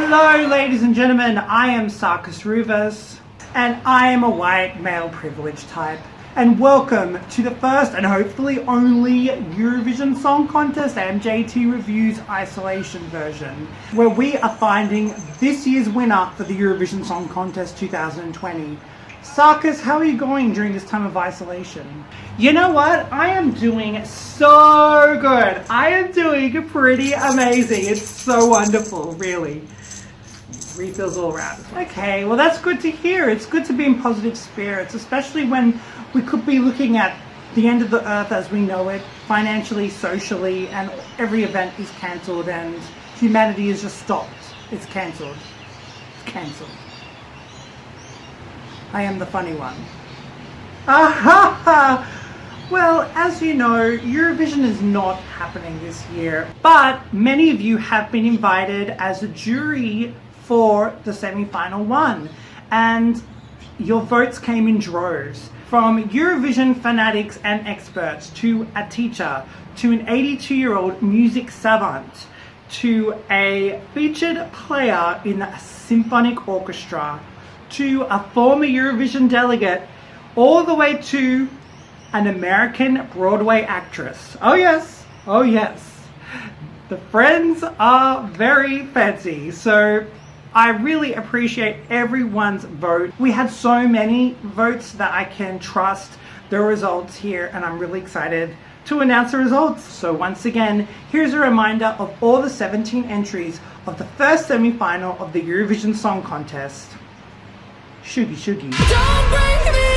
Hello ladies and gentlemen, I am Sarkis Ruvas and I am a white male privilege type, and welcome to the first and hopefully only Eurovision Song Contest MJT Reviews isolation version, where we are finding this year's winner for the Eurovision Song Contest 2020. Sarkis, how are you going during this time of isolation? You know what? I am doing so good. I am doing pretty amazing. It's so wonderful, really. Refills all around. Okay, well that's good to hear. It's good to be in positive spirits, especially when we could be looking at the end of the earth as we know it, financially, socially, and every event is cancelled and humanity is just stopped. It's cancelled. It's cancelled. I am the funny one. Ahaha! Well, as you know, Eurovision is not happening this year, but many of you have been invited as a jury for the semi-final one, and your votes came in droves. From Eurovision fanatics and experts, to a teacher, to an 82-year-old music savant, to a featured player in a symphonic orchestra, to a former Eurovision delegate, all the way to an American Broadway actress. Oh yes, oh yes. The friends are very fancy, so I really appreciate everyone's vote. We had so many votes that I can trust the results here, and I'm really excited to announce the results. So once again, here's a reminder of all the 17 entries of the first semi-final of the Eurovision Song Contest. Shoogie shoogie. Don't break me.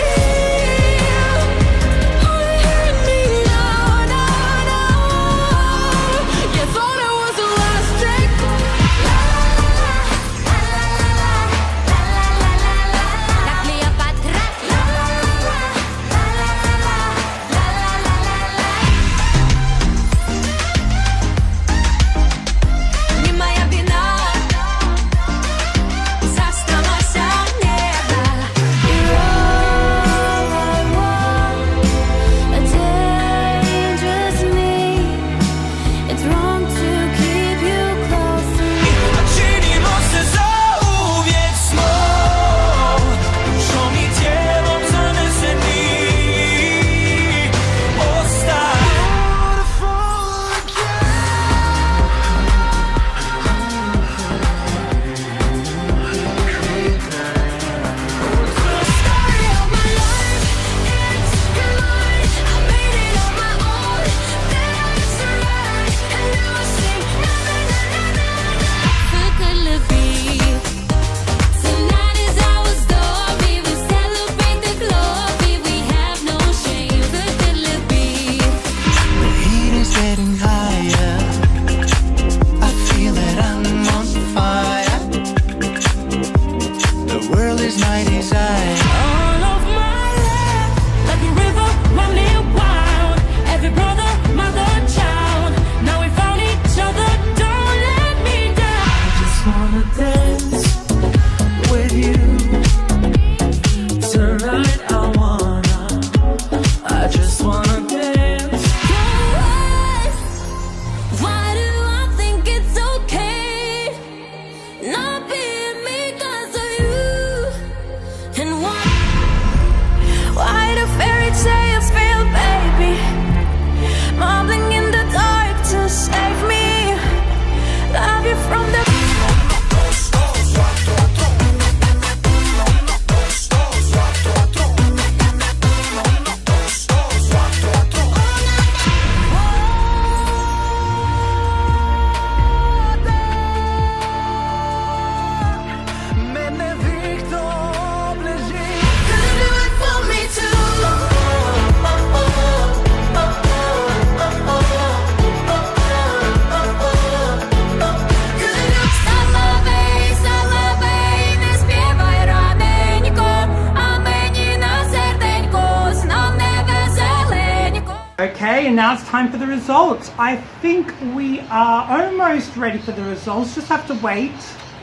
Okay, and now it's time for the results. I think we are almost ready for the results, just have to wait.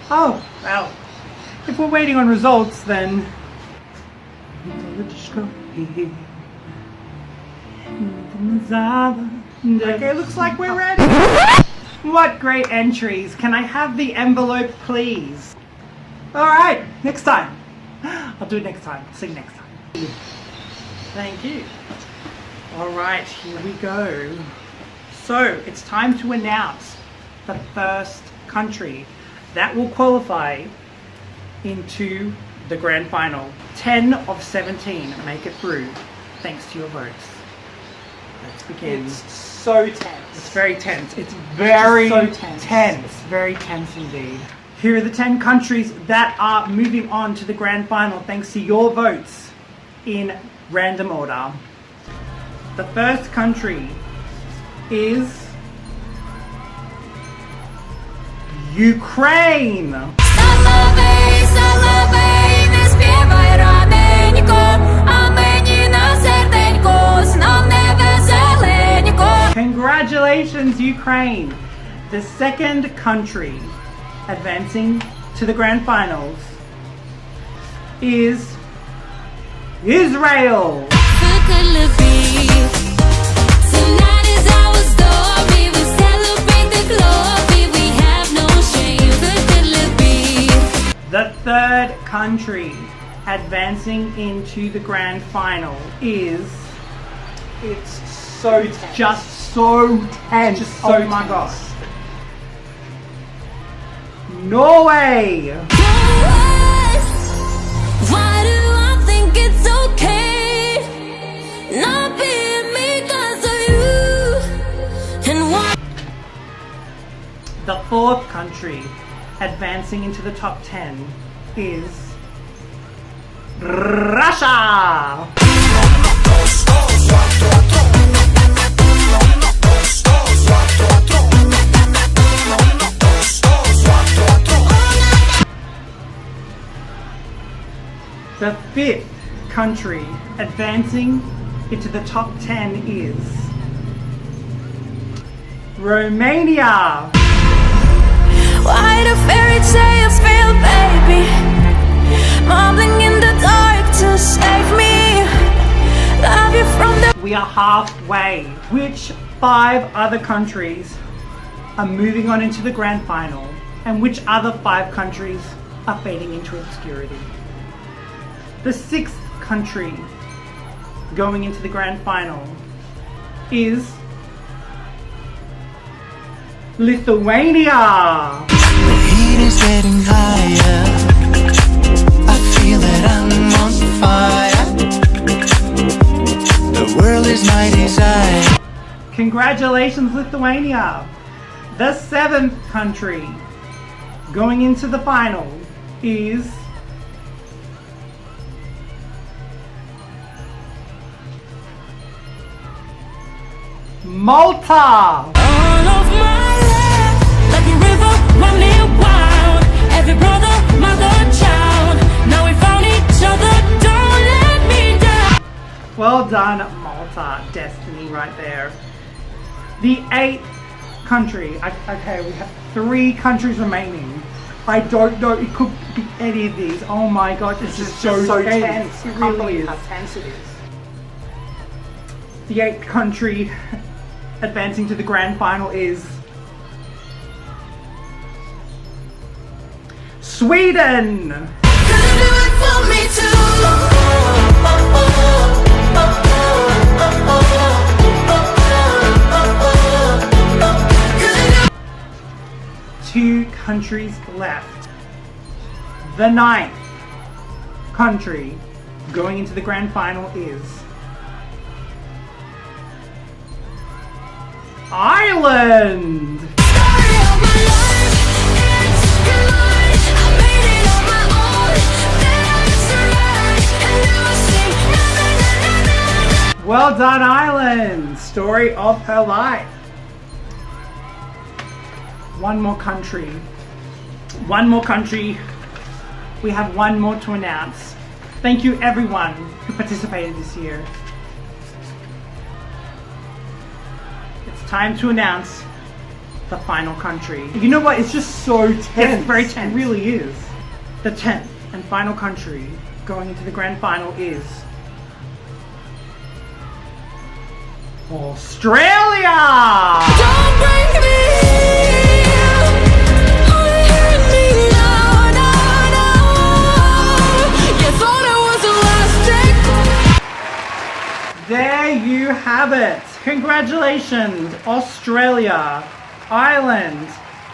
Oh, well, if we're waiting on results, then... Okay, looks like we're ready. What great entries. Can I have the envelope, please? Alright, next time. I'll do it next time. See you next time. Thank you. Alright, here we go. So, it's time to announce the first country that will qualify into the grand final. 10 of 17 make it through, thanks to your votes. Let's begin. It's so tense. It's very tense. It's very so tense. It's very tense indeed. Here are the 10 countries that are moving on to the grand final thanks to your votes in random order. The first country is Ukraine. Congratulations, Ukraine! The second country advancing to the grand finals is Israel. The third country advancing into the grand final is... It's so tense. Just so tense. Just so oh my tense. gosh. Norway. Why do I think it's okay not being me 'cause of you? And why? The fourth country advancing into the top 10 is Russia. The fifth country advancing into the top 10 is Romania. Why do fairy tales fail, baby? Mumbling in the dark to save me. Love you from the... We are halfway. Which 5 other countries are moving on into the grand final? And which other 5 countries are fading into obscurity? The sixth country going into the grand final is Lithuania. The heat is getting higher. I feel that I'm on fire. The world is my desire. Congratulations, Lithuania. The seventh country going into the final is Malta. All of my life, like a river running wild. Every brother, mother, child. Now we found each other, don't let me down. Well done, Malta. Destiny right there. The eighth country. Okay, we have 3 countries remaining. I don't know. It could be any of these. Oh my gosh, it's just so tense. It really is. How tense it is. The 8th country advancing to the grand final is Sweden. Two countries left. The 9th country going into the grand final is Ireland. Well done, Ireland. Story of her life. One more country. One more country. We have one more to announce. Thank you everyone who participated this year. It's time to announce the final country. You know what? It's just so tense. It's very tense. It really is. The 10th and final country going into the grand final is Australia! Don't break me! There you have it. Congratulations, Australia, Ireland,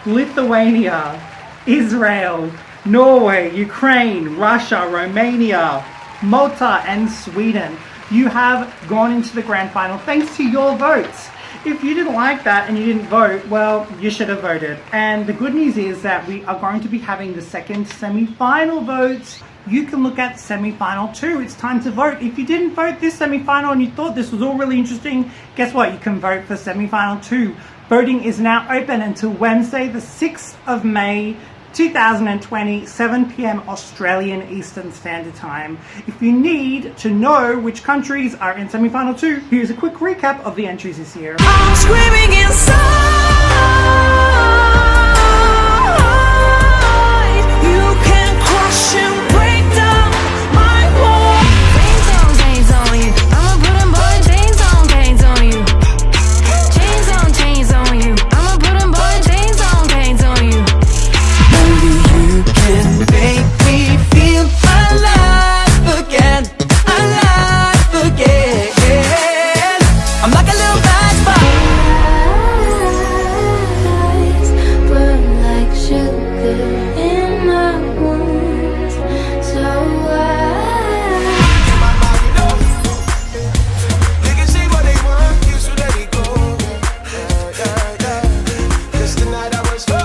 Lithuania, Israel, Norway, Ukraine, Russia, Romania, Malta, and Sweden. You have gone into the grand final thanks to your votes. If you didn't like that and you didn't vote, well, you should have voted. And the good news is that we are going to be having the second semi-final votes. You can look at semi-final 2. It's time to vote. If you didn't vote this semi-final and you thought this was all really interesting, guess what? You can vote for semi-final 2. Voting is now open until Wednesday, the 6th of May, 2020, 7 p.m. Australian Eastern Standard Time. If you need to know which countries are in semi-final 2, here's a quick recap of the entries this year. I'm screaming inside. You can crush and break down my walls. Chains on you. I'ma put them boy chains on you. Chains on you. I'ma put them boy chains on you. Only you can make me feel alive again. I'm like a little matchbox. Eyes burn like sugar in my wounds. So They can say what they want, you should let it go. Just tonight I was my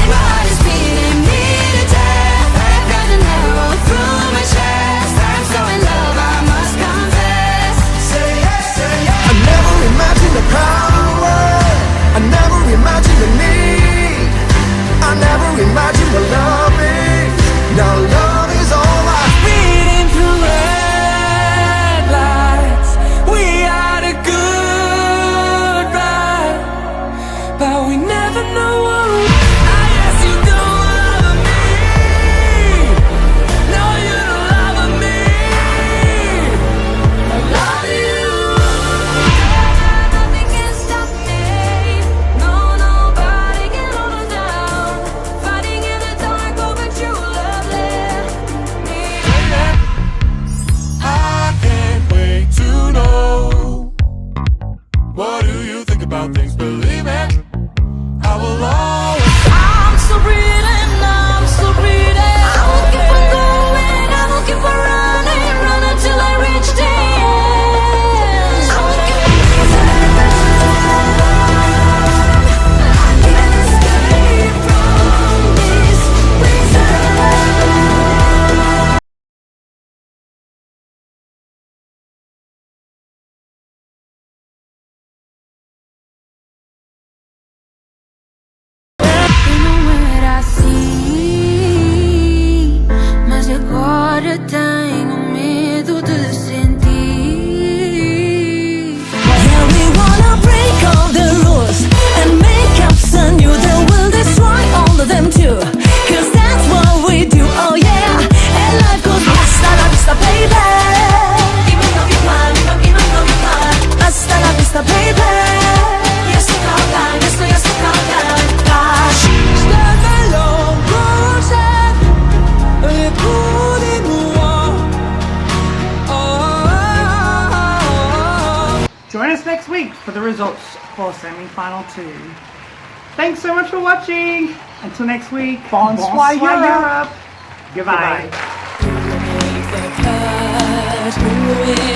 heart is beating me to death. I've got an arrow through my chest. I'm so in love, I must confess. say yes, say yes. I never imagined the power. I never imagined the need. I never imagined the loving. Now love is all I Reading through red lights, we had a good ride, but we never know what. I guess you don't love me. No, you don't love me. I love you. Nothing can stop me. No, nobody can hold us down. Fighting in the dark over true love. Let me. I can't wait to know. What do you think about things? Believe it, I will always. I'm still breathing, I'm still breathing. I won't keep on going, I won't keep on running, run until I reach the end. I won't keep on breathing. I can't escape from this prison. Eu não era assim, mas agora tenho medo de sentir. Yeah, we wanna break all the rules and make up some new that will destroy all of them too. 'Cause that's what we do, oh yeah. And life goes hasta la vista, baby. Even though you're mine, even though you're mine. Hasta la vista, baby. You're so cold, you're so cold. Join us next week for the results for semi-final 2. Thanks so much for watching. Until next week, Bonsoir, Europe. Goodbye. Make the cut,